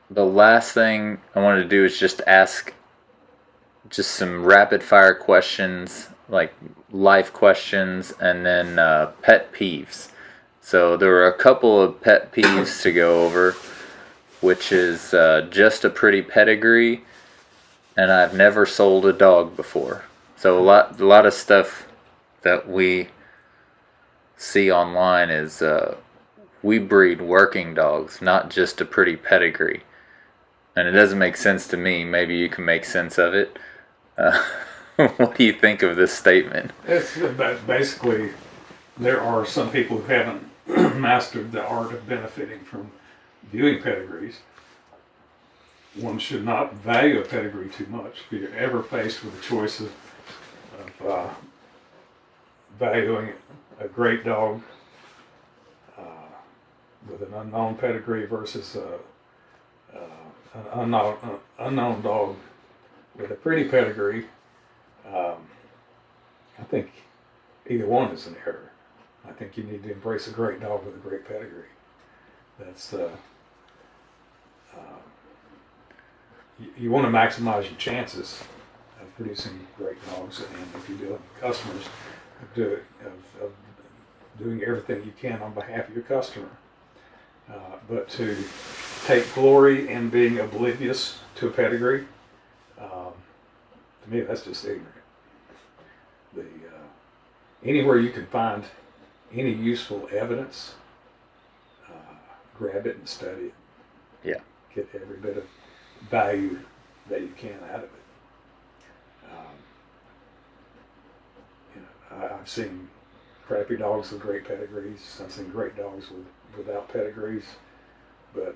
the last thing I wanted to do is just ask just some rapid fire questions, like life questions, and then pet peeves. So there were a couple of pet peeves to go over, which is just a pretty pedigree, and I've never sold a dog before. So a lot of stuff that we see online is we breed working dogs, not just a pretty pedigree. And it doesn't make sense to me. Maybe you can make sense of it. Uh, what do you think of this statement? It's basically there are some people who haven't mastered the art of benefiting from viewing pedigrees. One should not value a pedigree too much. If you're ever faced with a choice of valuing a great dog uh, with an unknown pedigree versus an unknown dog with a pretty pedigree, um, I think either one is an error. I think you need to embrace a great dog with a great pedigree. That's you want to maximize your chances of producing great dogs, and if you're dealing with customers, of doing everything you can on behalf of your customer. But to take glory in being oblivious to a pedigree, to me, that's just ignorant. Anywhere you can find any useful evidence, grab it and study it. Yeah. Get every bit of value that you can out of it. I've seen crappy dogs with great pedigrees. I've seen great dogs without pedigrees. But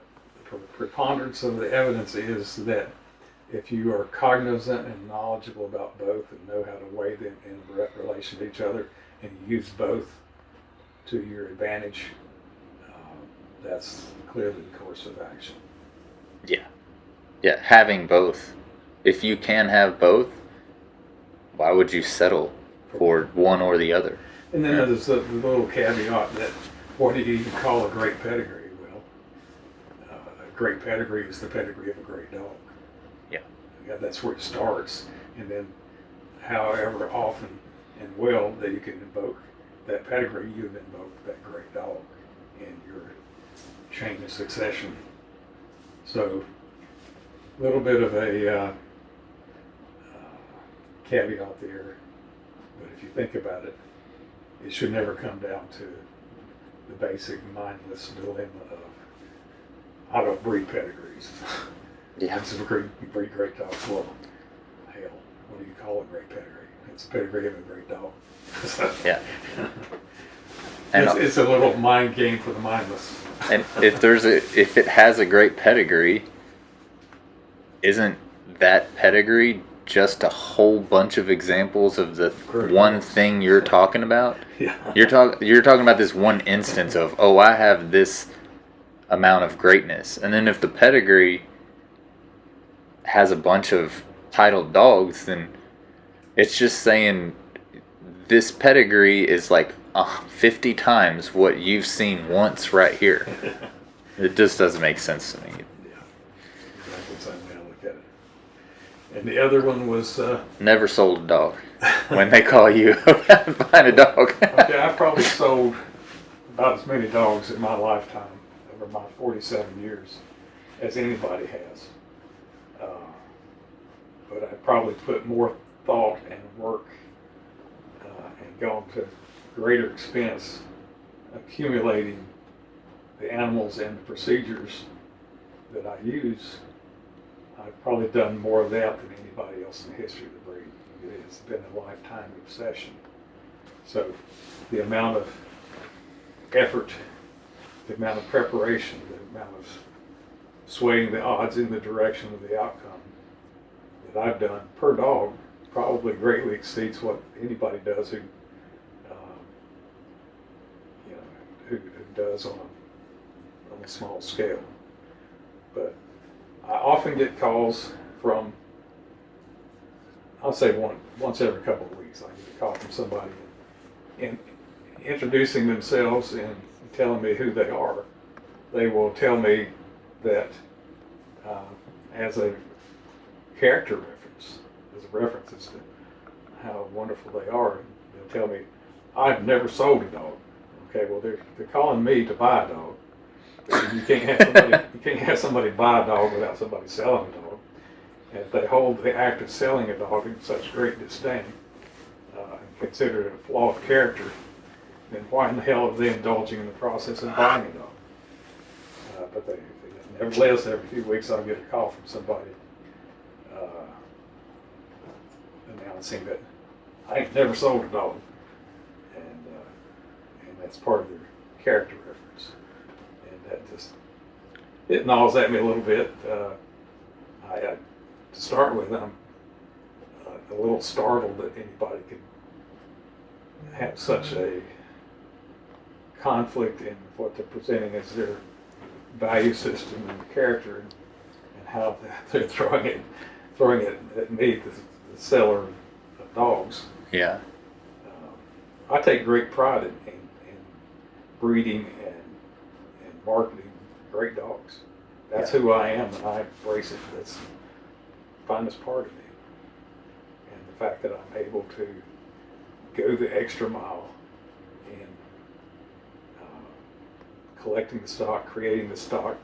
the preponderance of the evidence is that if you are cognizant and knowledgeable about both and know how to weigh them in relation to each other, and you use both to your advantage, that's clearly the course of action. Yeah. Yeah, having both. If you can have both, why would you settle for one or the other? And then there's the little caveat that what do you even call a great pedigree? Well, a great pedigree is the pedigree of a great dog. Yeah. That's where it starts. And then however often and well that you can invoke that pedigree, you've invoked that great dog in your chain of succession. So a little bit of a caveat there, but if you think about it, it should never come down to the basic mindless dilemma of I don't breed pedigrees. Yeah. It's a breed great dogs. Well, hell, what do you call a great pedigree? It's a pedigree of a great dog. Yeah. And it's a little mind game for the mindless. And if it has a great pedigree, isn't that pedigree just a whole bunch of examples of the one thing you're talking about? Yeah. You're talking about this one instance of, oh, I have this amount of greatness. And then if the pedigree has a bunch of titled dogs, then it's just saying this pedigree is like 50 times what you've seen once right here. It just doesn't make sense to me. Yeah, exactly the same way I look at it. And the other one was Never sold a dog. When they call you find a dog. okay, I've probably sold about as many dogs in my lifetime over my 47 years as anybody has. But I probably put more thought and work and gone to greater expense accumulating the animals and the procedures that I use. I've probably done more of that than anybody else in the history of the breed. It's been a lifetime obsession. So the amount of effort, the amount of preparation, the amount of swaying the odds in the direction of the outcome that I've done per dog probably greatly exceeds what anybody does who does on a small scale. But I often get calls from, I'll say once every couple of weeks, I get a call from somebody and introducing themselves and telling me who they are. They will tell me that uh, as a character reference, as a reference as to how wonderful they are. They'll tell me, I've never sold a dog. Okay, well they're calling me to buy a dog. You can't have somebody buy a dog without somebody selling a dog. And if they hold the act of selling a dog in such great disdain and consider it a flaw of character, then why in the hell are they indulging in the process of buying a dog? But nevertheless, every few weeks I'll get a call from somebody announcing that I ain't never sold a dog, and that's part of their character reference, and that just it gnaws at me a little bit. To start with, I'm a little startled that anybody could have such a conflict in what they're presenting as their value system and character, and how they're throwing it at me, the seller of dogs. Yeah. I take great pride in breeding and marketing great dogs. That's who I am, and I embrace it. That's the finest part of me. And the fact that I'm able to go the extra mile in collecting the stock, creating the stock,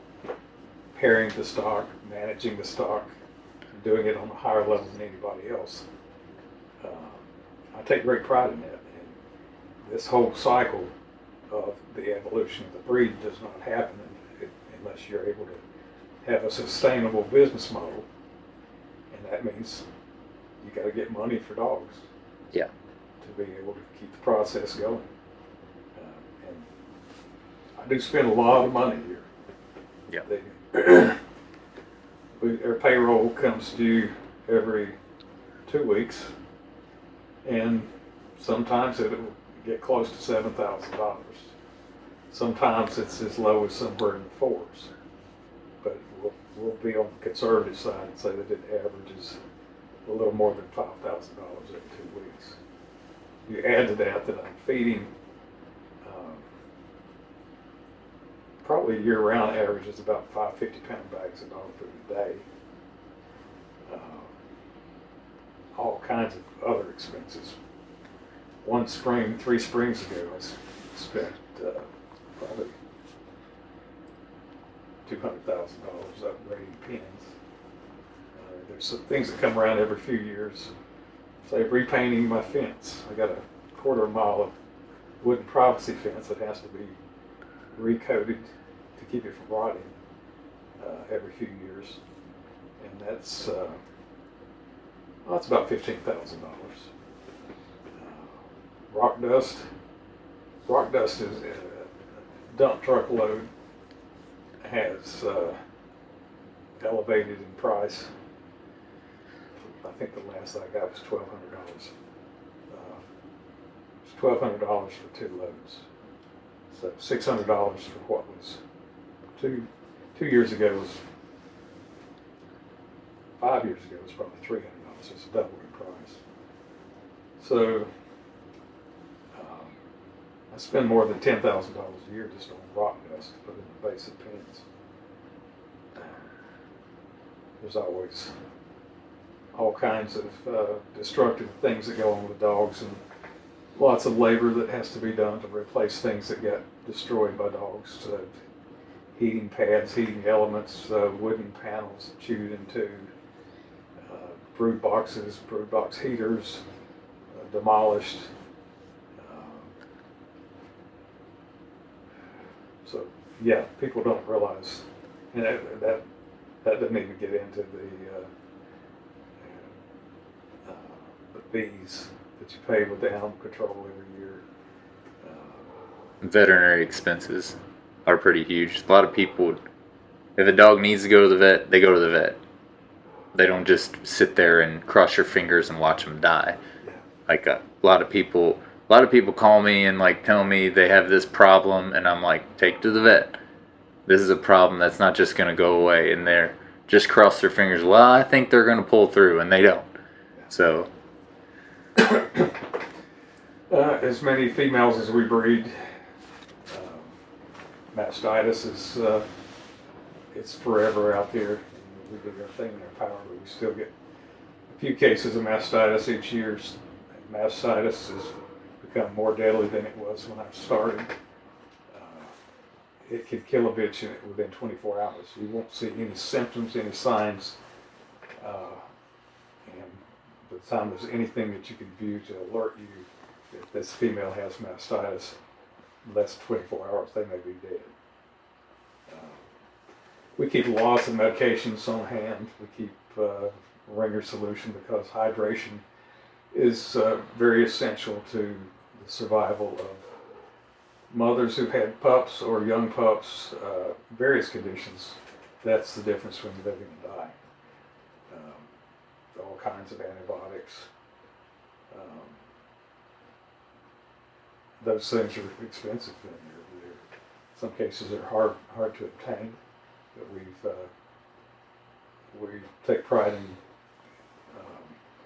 pairing the stock, managing the stock, and doing it on a higher level than anybody else. I take great pride in that. And this whole cycle of the evolution of the breed does not happen unless you're able to have a sustainable business model, and that means you got to get money for dogs. Yeah. To be able to keep the process going. And I do spend a lot of money here. Yeah. Our payroll comes due every 2 weeks, and sometimes it will get close to $7,000. Sometimes it's as low as somewhere in the fours, but we'll be on the conservative side and say that it averages a little more than $5,000 every 2 weeks. You add to that I'm feeding probably year-round average is about 5 50-pound bags of dog food a day. All kinds of other expenses. One spring, 3 springs ago, I spent probably $200,000 upgrading pens. There's some things that come around every few years. Say repainting my fence. I got a quarter mile of wooden privacy fence that has to be recoated to keep it from rotting every few years, and that's about $15,000. Rock dust. Rock dust is a dump truck load has elevated in price. I think the last I got was $1,200. It's $1,200 for 2 loads. So $600 for what was two years ago was 5 years ago was probably $300. It's doubled in price. So I spend more than $10,000 a year just on rock dust to put in the base of pens. There's always all kinds of destructive things that go on with dogs, and lots of labor that has to be done to replace things that get destroyed by dogs. Heating pads, heating elements, wooden panels chewed into, brood boxes, brood box heaters, demolished. So yeah, people don't realize, and that doesn't even get into the fees that you pay with the animal control every year. Veterinary expenses are pretty huge. A lot of people, if a dog needs to go to the vet, they go to the vet. They don't just sit there and cross your fingers and watch them die. Yeah. Like a lot of people call me and like tell me they have this problem, and I'm like, take to the vet. This is a problem that's not just going to go away, and they're just cross their fingers. Well, I think they're going to pull through, and they don't. Yeah. So as many females as we breed, mastitis is it's forever out there. we do everything in our power, but we still get a few cases of mastitis each year. Mastitis has become more deadly than it was when I started. It can kill a bitch within 24 hours. You won't see any symptoms, any signs, and by the time there's anything that you can view to alert you that this female has mastitis, less than 24 hours, they may be dead. We keep lots of medications on hand. We keep Ringer solution because hydration is very essential to the survival of mothers who've had pups or young pups, various conditions. That's the difference between living and dying. All kinds of antibiotics. Those things are expensive, and in some cases they're hard to obtain. But we take pride in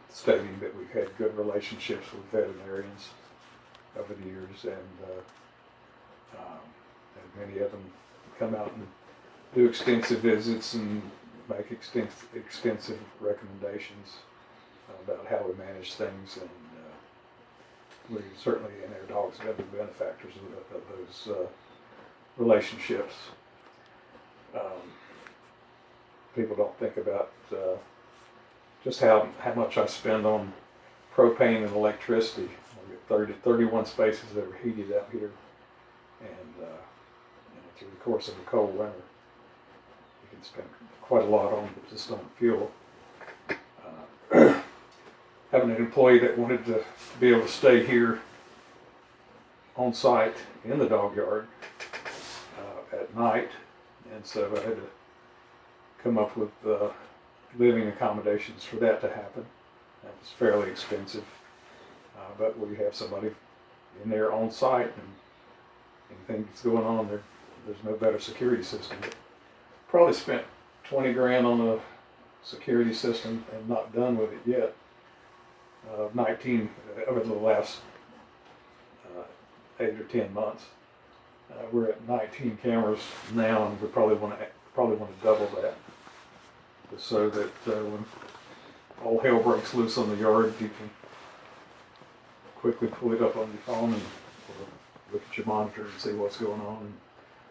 stating that we've had good relationships with veterinarians over the years, and many of them come out and do extensive visits and make extensive recommendations about how we manage things, and we certainly, and our dogs have been benefactors of those relationships. People don't think about just how much I spend on propane and electricity. We get 31 spaces that are heated out here, and through the course of a cold winter, you can spend quite a lot on just on fuel. Having an employee that wanted to be able to stay here on site in the dog yard at night, and so I had to come up with living accommodations for that to happen. That was fairly expensive, but we have somebody in there on site, and anything that's going on there, there's no better security system. Probably spent 20 grand on a security system and not done with it yet. 19 over the last 8 or 10 months. We're at 19 cameras now, and we probably want to double that, just so that when all hell breaks loose on the yard, you can quickly pull it up on your phone and look at your monitor and see what's going on, and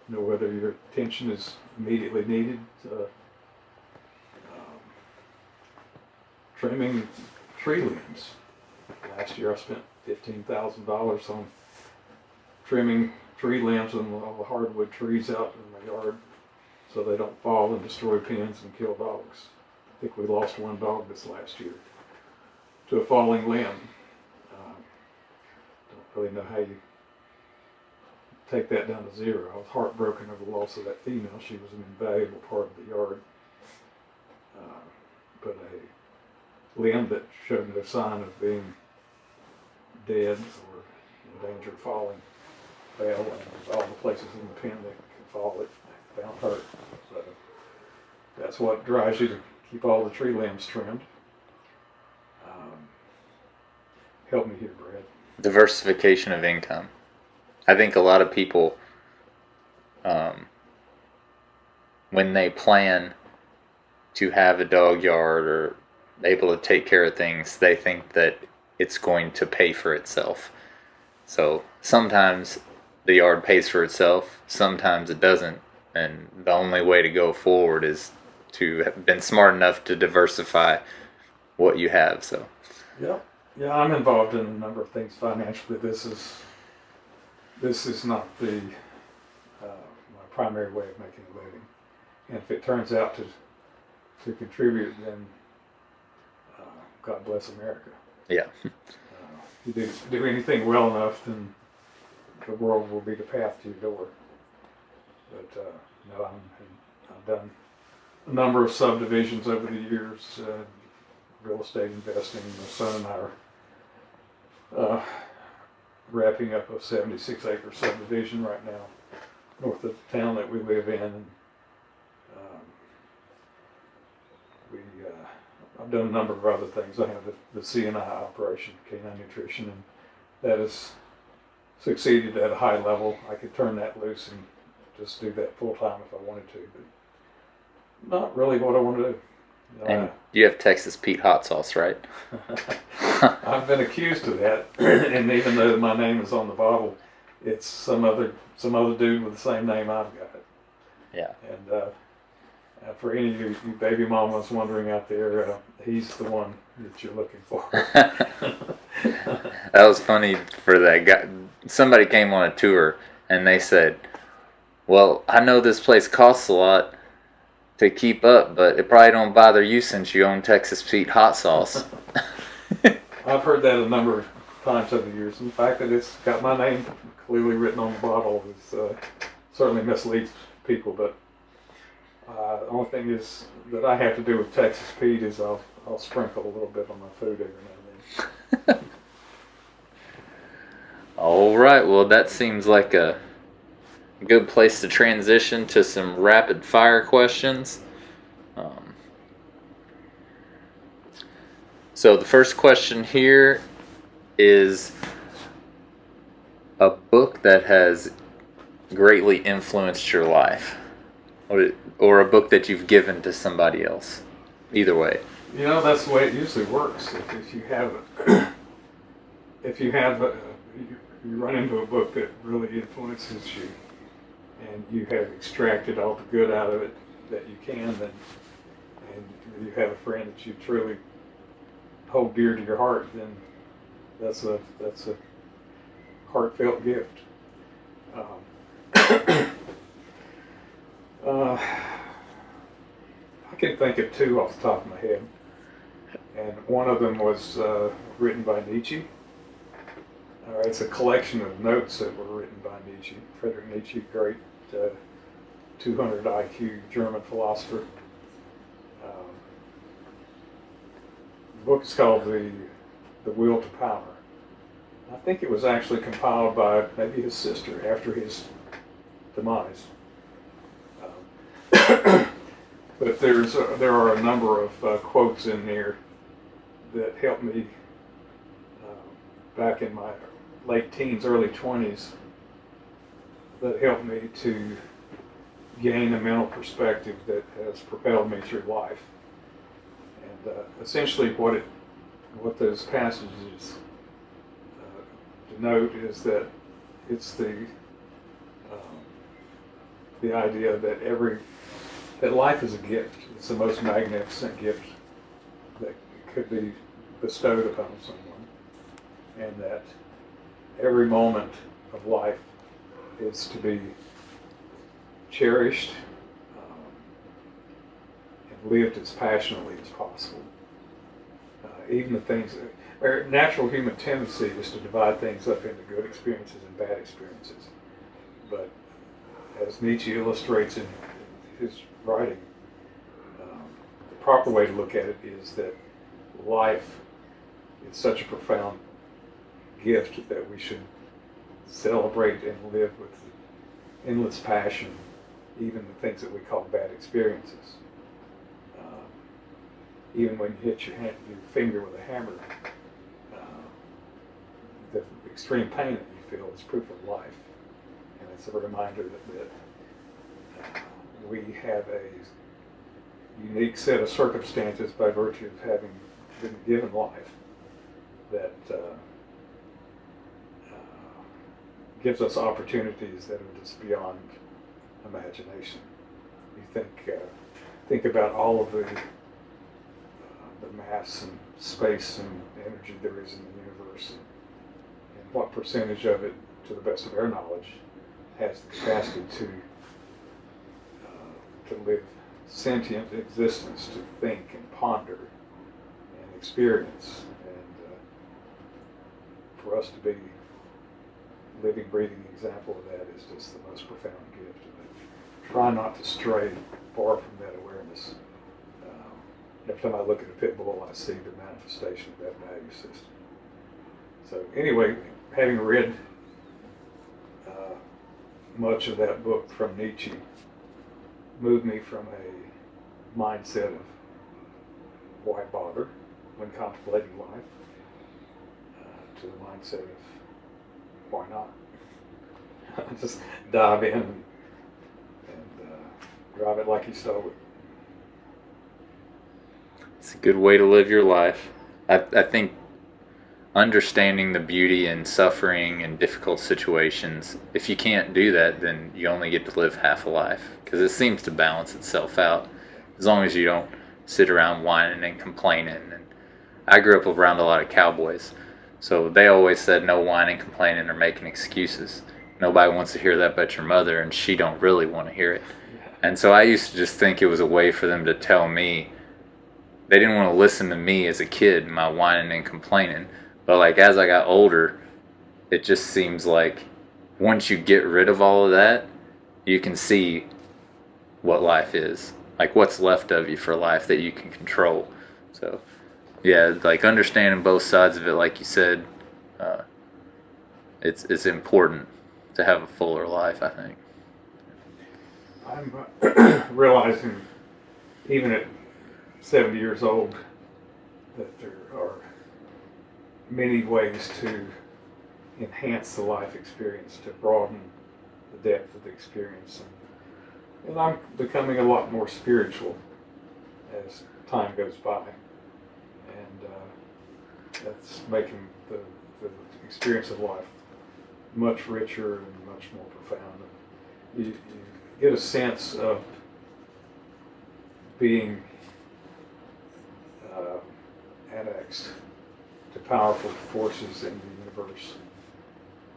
know whether your attention is immediately needed. Trimming tree limbs. Last year I spent $15,000 on trimming tree limbs on all the hardwood trees out in my yard so they don't fall and destroy pens and kill dogs. I think we lost one dog this last year to a falling limb. Don't really know how you take that down to zero. I was heartbroken over the loss of that female. She was an invaluable part of the yard. But a limb that showed no sign of being dead or in danger of falling fell, and all the places in the pen that could fall, it found hurt. So that's what drives you to keep all the tree limbs trimmed. Help me here, Brad. Diversification of income. I think a lot of people, when they plan to have a dog yard or able to take care of things, they think that it's going to pay for itself. So sometimes the yard pays for itself, sometimes it doesn't, and the only way to go forward is to have been smart enough to diversify what you have. So yeah, I'm involved in a number of things financially. This is not my primary way of making a living, and if it turns out to contribute, then God bless America. Yeah. If you do anything well enough, then the world will be the path to your door. But no, I've done a number of subdivisions over the years, real estate investing. My son and I are wrapping up a 76-acre subdivision right now, north of the town that we live in. And I've done a number of other things. I have the CNI operation, Canine Nutrition, and that has succeeded at a high level. I could turn that loose and just do that full time if I wanted to. not really what I want to do. And you have Texas Pete hot sauce, right? I've been accused of that, and even though my name is on the bottle, it's some other dude with the same name I've got. Yeah. And for any of you baby mamas wondering out there, he's the one that you're looking for. That was funny for that guy. Somebody came on a tour and they said, "Well, I know this place costs a lot to keep up, but it probably don't bother you since you own Texas Pete hot sauce." I've heard that a number of times over the years. And the fact that it's got my name clearly written on the bottle is certainly misleads people. But the only thing is that I have to do with Texas Pete is I'll sprinkle a little bit on my food every now and then. All right, well, that seems like a good place to transition to some rapid fire questions. So the first question here is a book that has greatly influenced your life, or a book that you've given to somebody else. Either way. You know, that's the way it usually works. If you have you run into a book that really influences you, and you have extracted all the good out of it that you can, then, and you have a friend that you truly hold dear to your heart, then that's a heartfelt gift. I can think of two off the top of my head, and one of them was written by Nietzsche. It's a collection of notes that were written by Nietzsche. Friedrich Nietzsche, great 200 IQ German philosopher. The book is called The Will to Power. I think it was actually compiled by maybe his sister after his demise. But there are a number of quotes in there that helped me back in my late teens, early 20s, that helped me to gain a mental perspective that has propelled me through life. And essentially what those passages denote is that it's the idea that life is a gift. It's the most magnificent gift that could be bestowed upon someone, and that every moment of life is to be cherished and lived as passionately as possible. Even the things, our natural human tendency is to divide things up into good experiences and bad experiences. But as Nietzsche illustrates in his writing, the proper way to look at it is that life is such a profound gift that we should celebrate and live with endless passion, even the things that we call bad experiences. Even when you hit your finger with a hammer, the extreme pain that you feel is proof of life, and it's a reminder that we have a unique set of circumstances by virtue of having been given life that gives us opportunities that are just beyond imagination. You think about all of the mass and space and energy there is in the universe, and what percentage of it, to the best of our knowledge, has the capacity to live sentient existence, to think and ponder and experience, and for us to be a living, breathing example of that is just the most profound gift. And try not to stray far from that awareness. Every time I look at a pit bull, I see the manifestation of that value system. So anyway, having read much of that book from Nietzsche, moved me from a mindset of why bother when contemplating life to the mindset of why not. Just dive in and drive it like you stole it. It's a good way to live your life. I think understanding the beauty in suffering and difficult situations, if you can't do that, then you only get to live half a life. Because it seems to balance itself out as long as you don't sit around whining and complaining. And I grew up around a lot of cowboys, so they always said no whining, complaining, or making excuses. Nobody wants to hear that but your mother, and she don't really want to hear it. And so I used to just think it was a way for them to tell me they didn't want to listen to me as a kid, my whining and complaining. But like as I got older, it just seems like once you get rid of all of that, you can see what life is. Like what's left of you for life that you can control. So yeah, like understanding both sides of it, like you said, uh, it's important to have a fuller life, I think. I'm realizing, even at 70 years old, that there are many ways to enhance the life experience, to broaden the depth of the experience. And I'm becoming a lot more spiritual as time goes by. And that's making the experience of life much richer and much more profound. You get a sense of being annexed to powerful forces in the universe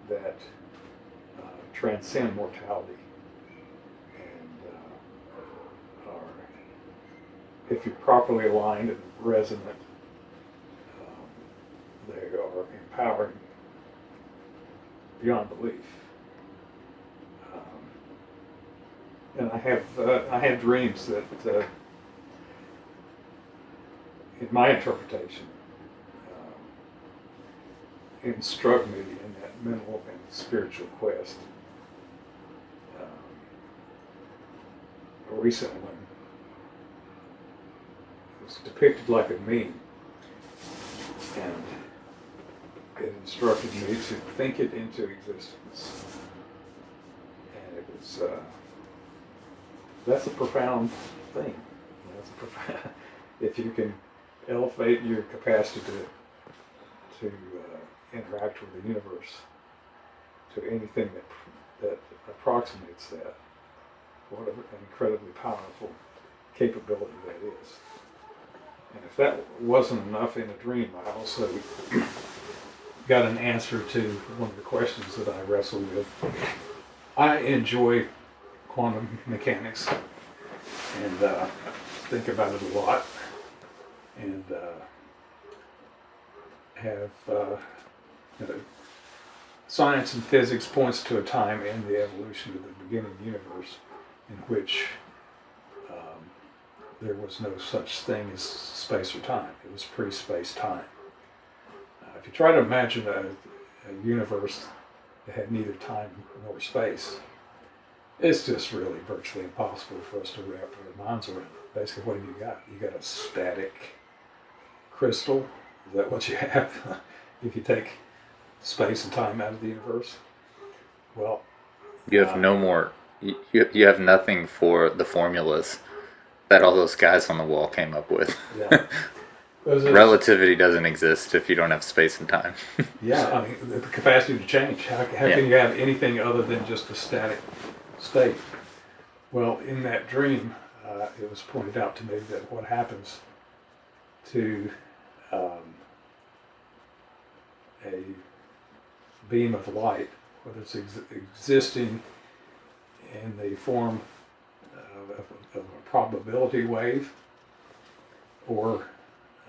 that transcend mortality and are, if you're properly aligned and resonant, they are empowering beyond belief. And I have dreams that, in my interpretation, instruct me in that mental and spiritual quest. A recent one was depicted like a meme, and it instructed me to think it into existence. And it was that's a profound thing. That's a profound. If you can elevate your capacity to interact with the universe to anything that approximates that, what an incredibly powerful capability that is. And if that wasn't enough in a dream, I also got an answer to one of the questions that I wrestled with. I enjoy quantum mechanics and think about it a lot, and have science and physics points to a time in the evolution of the beginning universe in which there was no such thing as space or time. It was pre-space time. If you try to imagine a universe that had neither time nor space, it's just really virtually impossible for us to wrap our minds around. Basically, what have you got? You got a static crystal. Is that what you have? If you take space and time out of the universe? Well, You have no more. You have nothing for the formulas that all those guys on the wall came up with. yeah. Relativity doesn't exist if you don't have space and time. Yeah, I mean, the capacity to change. How can you have anything other than just a static state? Well, in that dream, it was pointed out to me that what happens to a beam of light, whether it's existing in the form of a probability wave, or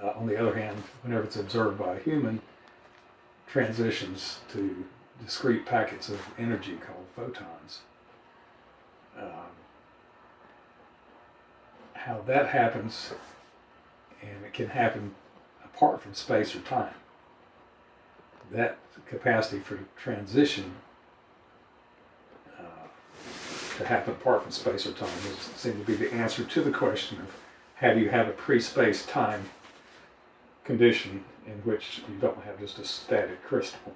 on the other hand, whenever it's observed by a human, transitions to discrete packets of energy called photons. How that happens, and it can happen apart from space or time. That capacity for transition to happen apart from space or time seems to be the answer to the question of how do you have a pre-space-time condition in which you don't have just a static crystal.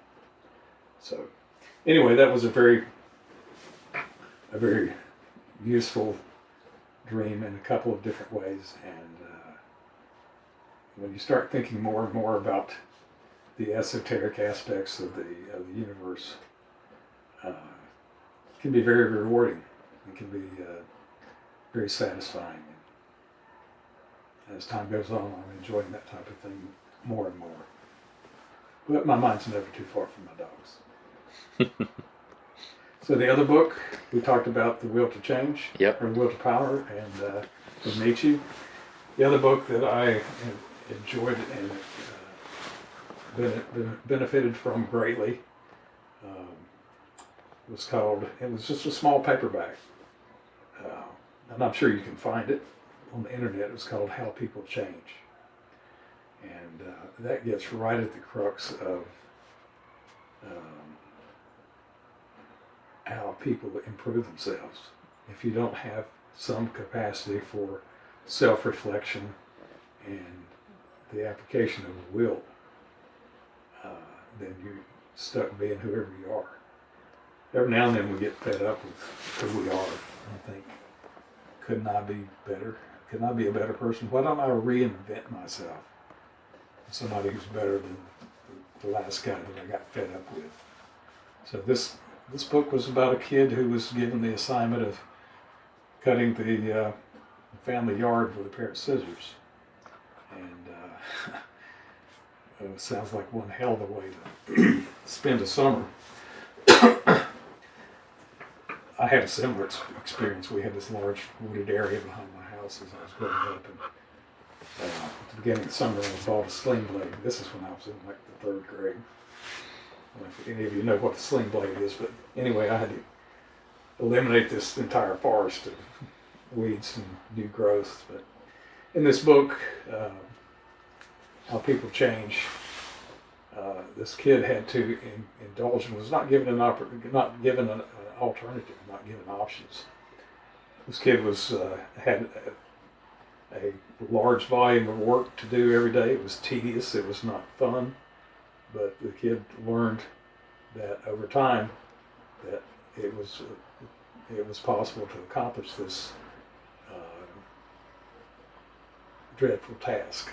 So anyway, that was a very useful dream in a couple of different ways, and when you start thinking more and more about the esoteric aspects of the universe, it can be very rewarding. It can be very satisfying. And as time goes on, I'm enjoying that type of thing more and more. But my mind's never too far from my dogs. So the other book, we talked about The Will to Change, Yep. or Will to Power, and from Nietzsche. The other book that I enjoyed and benefited from greatly was called, it was just a small paperback. And I'm sure you can find it on the internet. It was called How People Change. And that gets right at the crux of how people improve themselves. If you don't have some capacity for self-reflection and the application of will, then you're stuck being whoever you are. Every now and then we get fed up with who we are and think, couldn't I be better? Couldn't I be a better person? Why don't I reinvent myself? Somebody who's better than the last guy that I got fed up with. So this book was about a kid who was given the assignment of cutting the family yard with a pair of scissors. And it sounds like one hell of a way to spend a summer. I had a similar experience. We had this large wooded area behind my house as I was growing up. And at the beginning of the summer, I bought a sling blade. This is when I was in like the 3rd grade. I don't know if any of you know what the sling blade is, but anyway, I had to eliminate this entire forest of weeds and new growth. But in this book, How People Change, this kid had to indulge and was not given an alternative, not given options. This kid was had a large volume of work to do every day. It was tedious. It was not fun. But the kid learned that over time that it was possible to accomplish this dreadful task.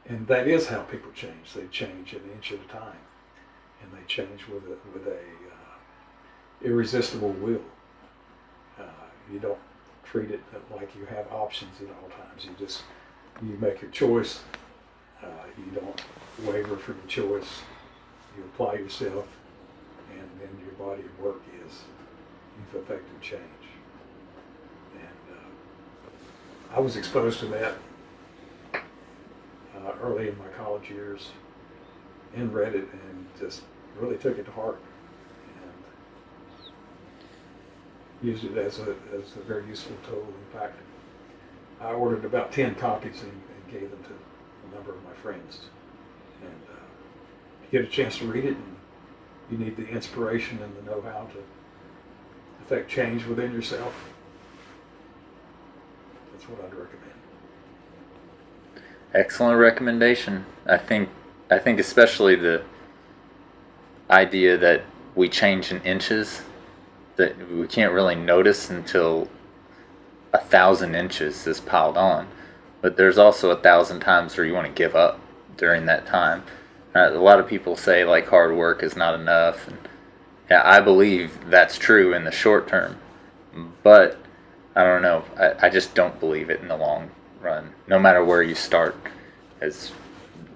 And that is how people change. They change an inch at a time, and they change with a irresistible will. You don't treat it like you have options at all times. You make your choice. You don't waver from your choice. You apply yourself, and then your body of work is you've effected change. And I was exposed to that early in my college years, and read it and just really took it to heart and used it as a very useful tool. In fact, I ordered about 10 copies and gave them to a number of my friends. And if you get a chance to read it, and you need the inspiration and the know-how to affect change within yourself, that's what I'd recommend. Excellent recommendation. I think especially the idea that we change in inches, that we can't really notice until 1,000 inches is piled on. But there's also 1,000 times where you want to give up during that time. A lot of people say like hard work is not enough. And yeah, I believe that's true in the short term. But I don't know. I just don't believe it in the long run, no matter where you start. As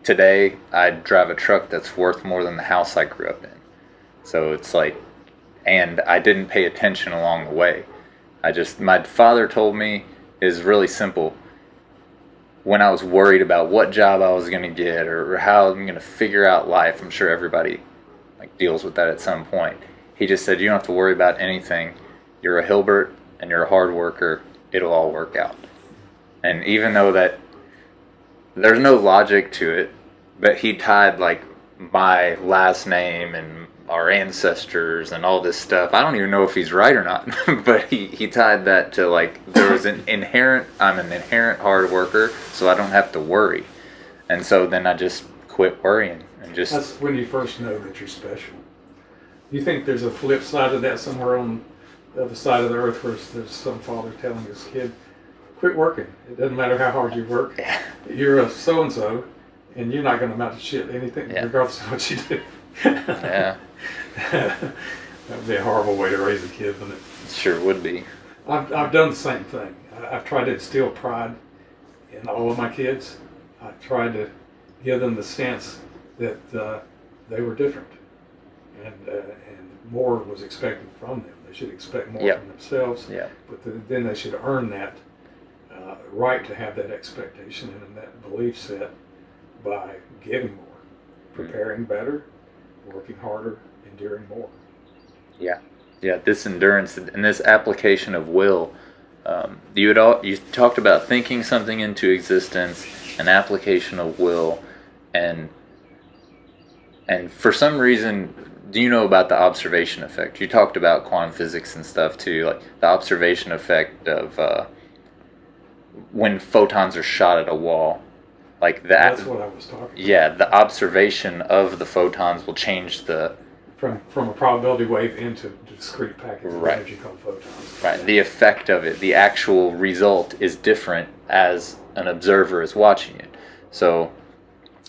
today, I drive a truck that's worth more than the house I grew up in. So it's like, and I didn't pay attention along the way. My father told me is really simple. When I was worried about what job I was going to get or how I'm going to figure out life, I'm sure everybody like deals with that at some point. He just said, you don't have to worry about anything. You're a Hilbert and you're a hard worker. It'll all work out. And even though that there's no logic to it, but he tied like my last name and our ancestors and all this stuff. I don't even know if he's right or not, but he tied that to like I'm an inherent hard worker, so I don't have to worry. And so then I just quit worrying and just. That's when you first know that you're special. Do you think there's a flip side of that somewhere on the other side of the earth where there's some father telling his kid, quit working. It doesn't matter how hard you work. Yeah. You're a so-and-so, and you're not going to amount to shit anything, Yeah. regardless of what you do. Yeah. That would be a horrible way to raise a kid, wouldn't it? It sure would be. I've done the same thing. I've tried to instill pride in all of my kids. I tried to give them the sense that they were different, and more was expected from them. They should expect more Yep. from themselves, Yeah. but then they should earn that right to have that expectation and that belief set by giving more, preparing better, working harder, enduring more. Yeah. Yeah. This endurance and this application of will. You talked about thinking something into existence, an application of will, and for some reason, do you know about the observation effect? You talked about quantum physics and stuff too, like the observation effect of when photons are shot at a wall, like that. That's what I was talking about. Yeah, the observation of the photons will change the From a probability wave into a discrete packet of Right. energy called photons. right. The effect of it, the actual result, is different as an observer is watching it. So,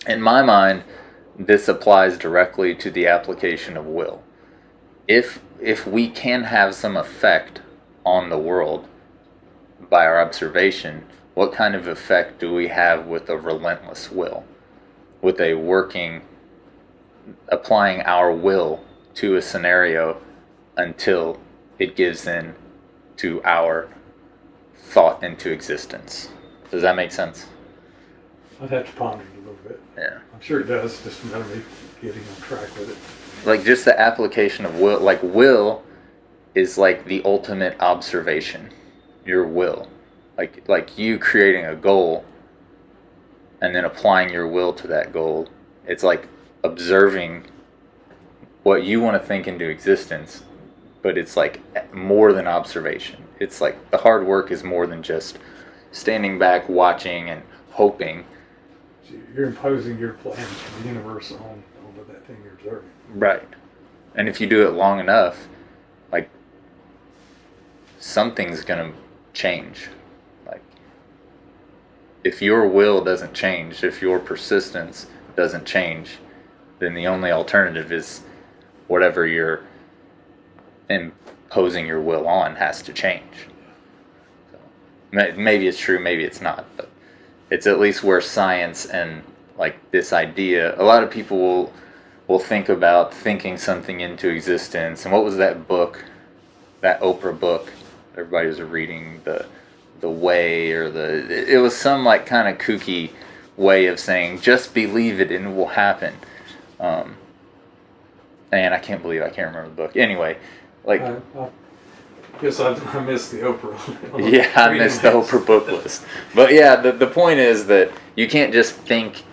in my mind, this applies directly to the application of will. If we can have some effect on the world by our observation, what kind of effect do we have with a relentless will? With a working, applying our will to a scenario until it gives in to our thought into existence. Does that make sense? I'd have to ponder it a little bit. Yeah. I'm sure it does, just a matter of me getting on track with it. Like just the application of will, like will is like the ultimate observation. Your will. Like you creating a goal and then applying your will to that goal. It's like observing what you want to think into existence, but it's like more than observation. It's like the hard work is more than just standing back watching and hoping. So you're imposing your plans for the universe onto that thing you're observing. Right. And if you do it long enough, like something's gonna change. Like if your will doesn't change, if your persistence doesn't change, then the only alternative is whatever you're imposing your will on has to change. So, maybe it's true, maybe it's not, but it's at least where science and like this idea, a lot of people will think about thinking something into existence. And what was that book, that Oprah book everybody was reading, the way, or it was some like kind of kooky way of saying just believe it and it will happen. And I can't remember the book. Anyway, like I guess I missed the Oprah. yeah, I missed the Oprah book list. But yeah, the point is that you can't just think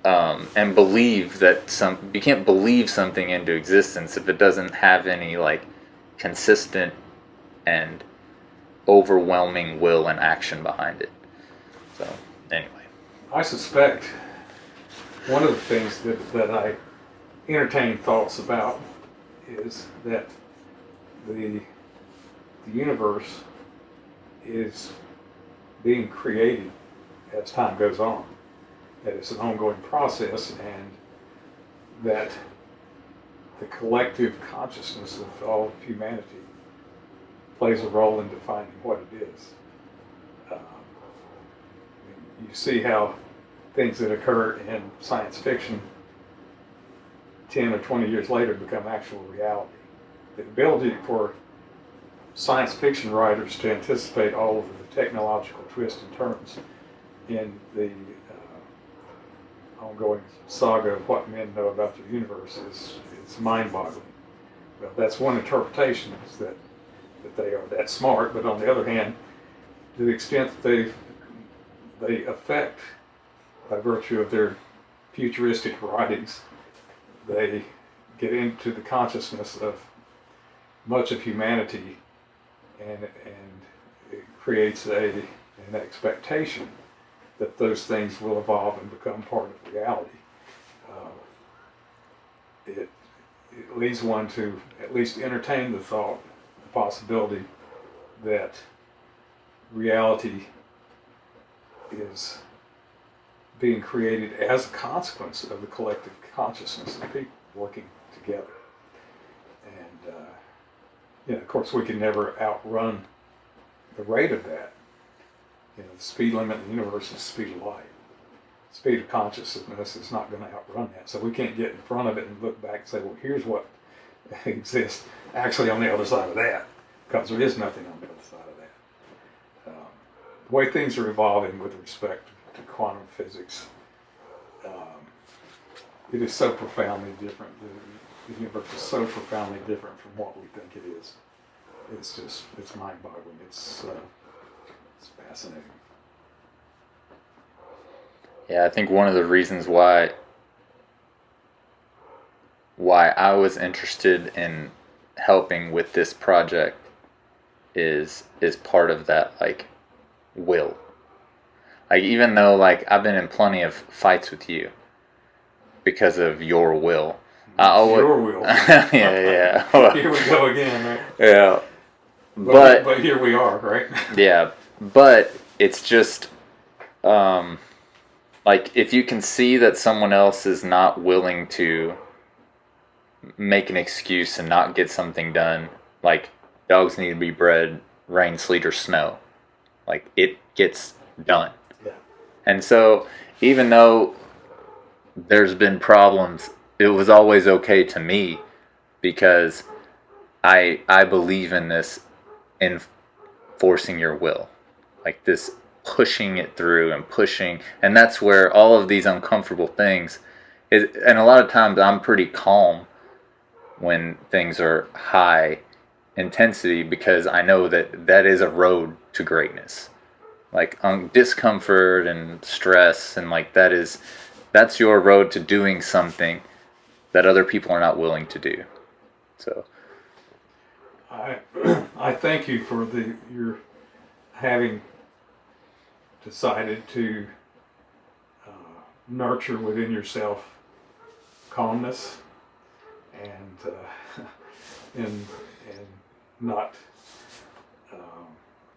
and believe that you can't believe something into existence if it doesn't have any like consistent and overwhelming will and action behind it. So anyway, I suspect one of the things that I entertain thoughts about is that the universe is being created as time goes on. That it's an ongoing process, and that the collective consciousness of all of humanity plays a role in defining what it is. You see how things that occur in science fiction 10 or 20 years later become actual reality. The ability for science fiction writers to anticipate all of the technological twists and turns in the ongoing saga of what men know about the universe is mind-boggling. Well, that's one interpretation, is that they are that smart, but on the other hand, to the extent that they affect, by virtue of their futuristic writings, they get into the consciousness of much of humanity, and it creates an expectation that those things will evolve and become part of reality. It leads one to at least entertain the thought, the possibility that reality is being created as a consequence of the collective consciousness of people working together. And, of course, we can never outrun the rate of that. The speed limit in the universe is the speed of light. The speed of consciousness is not going to outrun that. So we can't get in front of it and look back and say, well, here's what exists actually on the other side of that, because there is nothing on the other side of that. The way things are evolving with respect to quantum physics, it is so profoundly different. The universe is so profoundly different from what we think it is. It's mind-boggling. It's fascinating. Yeah, I think one of the reasons why I was interested in helping with this project is part of that, like, will. Like, even though, like, I've been in plenty of fights with you because of your will. Your will. Yeah. Here we go again, right? Yeah. But here we are, right? Yeah, but it's just, like, if you can see that someone else is not willing to make an excuse and not get something done, like, dogs need to be bred, rain, sleet, or snow. Like, it gets done. Yeah. And so, even though there's been problems, it was always okay to me because I believe in this enforcing your will. Like, this pushing it through and pushing. And that's where all of these uncomfortable things is. And a lot of times I'm pretty calm when things are high intensity because I know that is a road to greatness. Like, discomfort and stress and, like, that's your road to doing something that other people are not willing to do. So I thank you for your having decided to nurture within yourself calmness and and not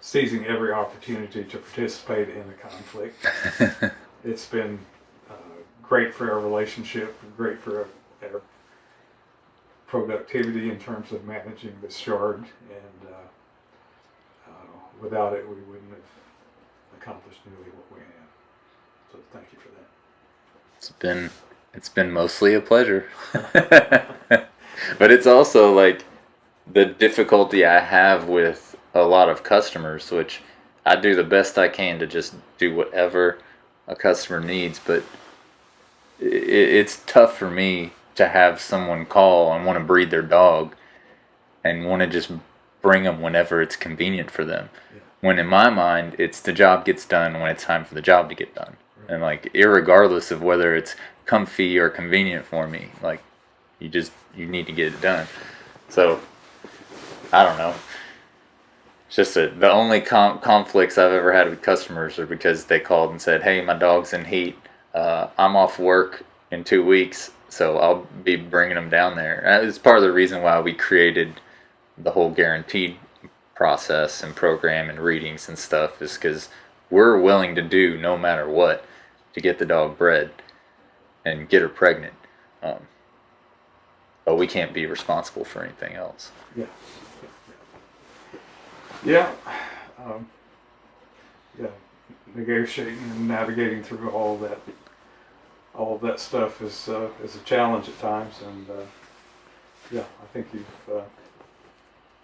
seizing every opportunity to participate in the conflict. It's been great for our relationship, great for our productivity in terms of managing this shard, and without it we wouldn't have accomplished nearly what we have. So thank you for that. it's been mostly a pleasure. But it's also, like, the difficulty I have with a lot of customers, which I do the best I can to just do whatever a customer needs, but it's tough for me to have someone call and want to breed their dog and want to just bring them whenever it's convenient for them. Yeah. When in my mind, it's the job gets done when it's time for the job to get done. Right. And, like, irregardless of whether it's comfy or convenient for me, like, you need to get it done. So, I don't know. It's just the only conflicts I've ever had with customers are because they called and said, hey, my dog's in heat. I'm off work in 2 weeks, so I'll be bringing them down there. It's part of the reason why we created the whole guaranteed process and program and readings and stuff, is because we're willing to do no matter what to get the dog bred and get her pregnant. But we can't be responsible for anything else. Yeah. Negotiating and navigating through all of that stuff is a challenge at times, and I think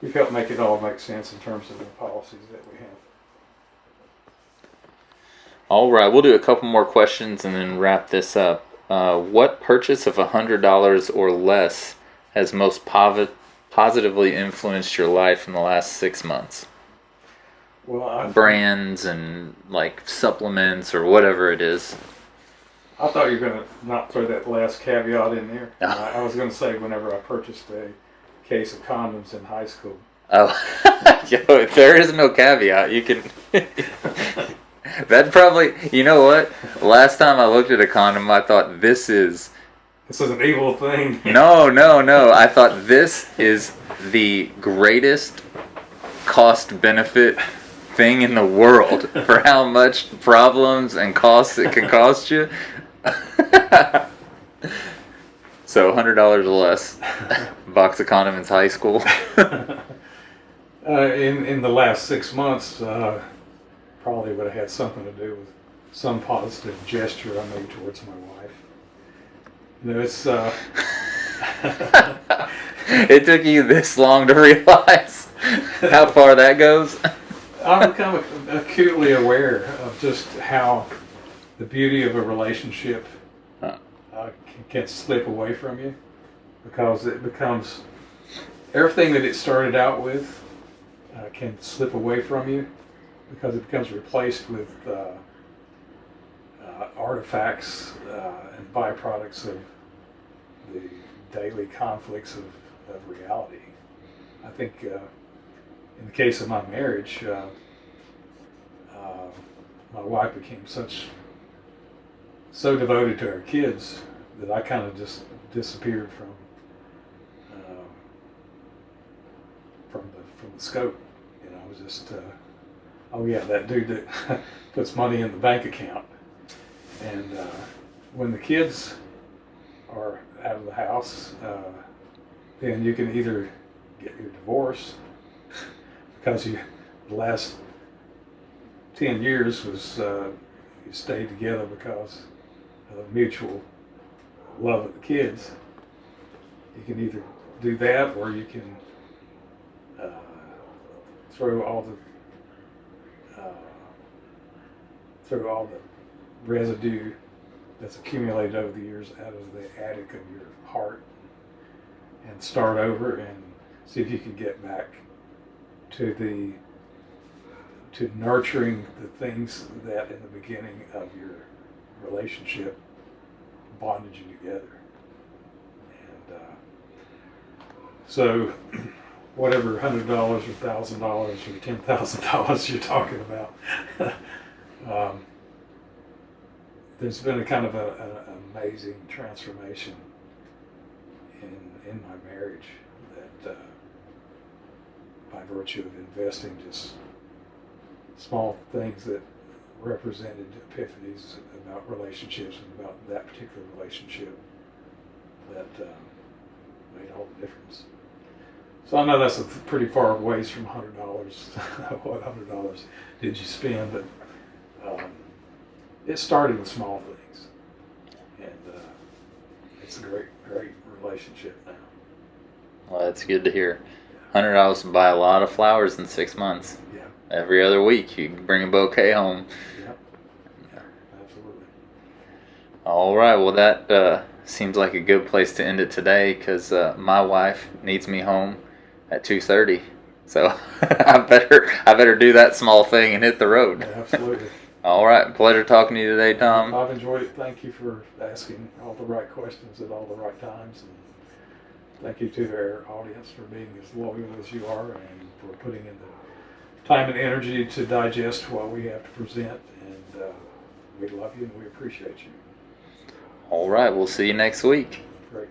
you've helped make it all make sense in terms of the policies that we have. All right, we'll do a couple more questions and then wrap this up. What purchase of $100 or less has most positively influenced your life in the last 6 months? Well, brands and, like, supplements or whatever it is. I thought you were going to not throw that last caveat in there. No. I was going to say whenever I purchased a case of condoms in high school. Oh, yo, there is no caveat. You can. That probably. You know what? Last time I looked at a condom, I thought this is an evil thing. No. I thought this is the greatest cost benefit thing in the world for how much problems and costs it can cost you. So $100 or less. Box of condiments, high school. In the last 6 months, probably would have had something to do with some positive gesture I made towards my wife. You know, it's It took you this long to realize how far that goes. I've become acutely aware of just how the beauty of a relationship can slip away from you, because it becomes everything that it started out with can slip away from you, because it becomes replaced with artifacts and byproducts of the daily conflicts of reality. I think in the case of my marriage, my wife became so devoted to her kids that I kind of just disappeared from the scope. You know, I was just oh yeah, that dude that puts money in the bank account. And when the kids are out of the house, then you can either get your divorce because the last 10 years was you stayed together because of mutual love of the kids. You can either do that, or you can throw all the residue that's accumulated over the years out of the attic of your heart and start over and see if you can get back to nurturing the things that in the beginning of your relationship bonded you together. And so whatever $100 or $1,000 or $10,000 you're talking about, there's been a kind of an amazing transformation in my marriage that by virtue of investing just small things that represented epiphanies about relationships and about that particular relationship that made all the difference. So I know that's a pretty far ways from $100. What $100 did you spend? But it started with small things, and it's a great relationship now. Well, that's good to hear. $100 to buy a lot of flowers in 6 months. Yeah. Every other week you can bring a bouquet home. Yeah, absolutely. All right, well that seems like a good place to end it today, because my wife needs me home at 2:30. So I better do that small thing and hit the road. Yeah, absolutely. All right, pleasure talking to you today, Tom. I've enjoyed it. Thank you for asking all the right questions at all the right times, and thank you to our audience for being as loyal as you are and for putting in the time and energy to digest what we have to present. And we love you and we appreciate you. All right, we'll see you next week. Great.